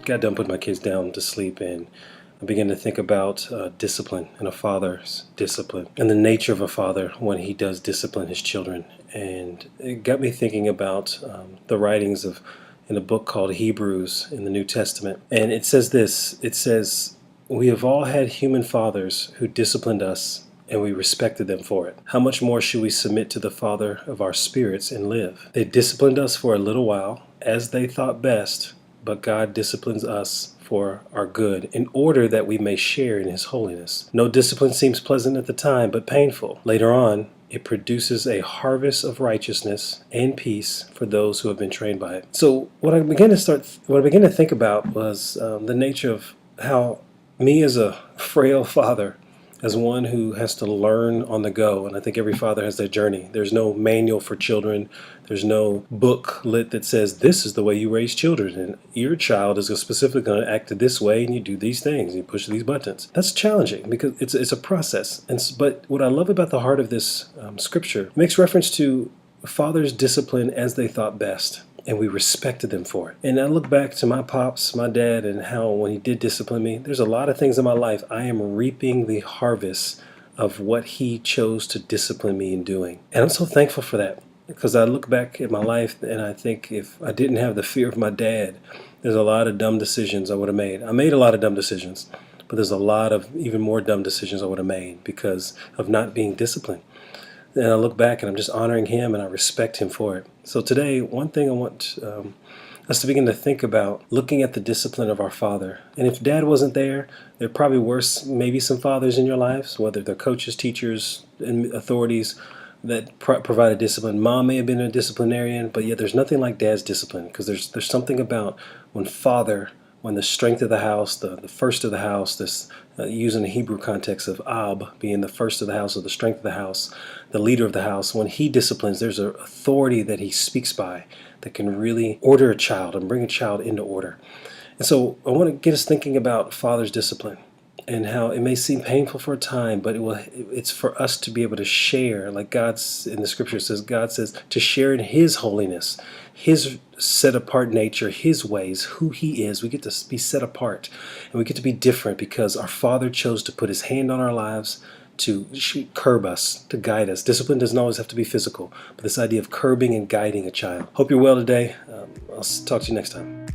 got done putting my kids down to sleep, and I began to think about discipline and a father's discipline and the nature of a father when he does discipline his children. And it got me thinking about the writings of in a book called Hebrews in the New Testament. And it says this, it says, "We have all had human fathers who disciplined us, and we respected them for it. How much more should we submit to the Father of our spirits and live? They disciplined us for a little while, as they thought best, but God disciplines us for our good, in order that we may share in His holiness. No discipline seems pleasant at the time, but painful. Later on, it produces a harvest of righteousness and peace for those who have been trained by it." So what I began to think about was the nature of how me as a frail father, as one who has to learn on the go, and I think every father has that journey. There's no manual for children. There's no booklet that says this is the way you raise children, and your child is specifically going to act this way, and you do these things, you push these buttons. That's challenging because it's a process. But what I love about the heart of this scripture makes reference to fathers' discipline as they thought best, and we respected them for it. And I look back to my pops, my dad, and how when he did discipline me, there's a lot of things in my life I am reaping the harvest of what he chose to discipline me in doing. And I'm so thankful for that, because I look back at my life and I think if I didn't have the fear of my dad, there's a lot of dumb decisions I would have made. I made a lot of dumb decisions, but there's a lot of even more dumb decisions I would have made because of not being disciplined. And I look back and I'm just honoring him and I respect him for it. So today, one thing I want us to begin to think about, looking at the discipline of our father. And if dad wasn't there, there probably were maybe some fathers in your lives, whether they're coaches, teachers, and authorities that provided discipline. Mom may have been a disciplinarian, but yet there's nothing like dad's discipline, because there's something about when the strength of the house, the first of the house, this using the Hebrew context of Ab being the first of the house or the strength of the house, the leader of the house, when he disciplines, there's an authority that he speaks by that can really order a child and bring a child into order. And so I want to get us thinking about father's discipline and how it may seem painful for a time, but it's for us to be able to share, like God's in the scripture says, God says to share in His holiness, His set apart nature, His ways, who He is. We get to be set apart and we get to be different because our Father chose to put His hand on our lives to curb us, to guide us. Discipline doesn't always have to be physical, but this idea of curbing and guiding a child. Hope you're well today. I'll talk to you next time.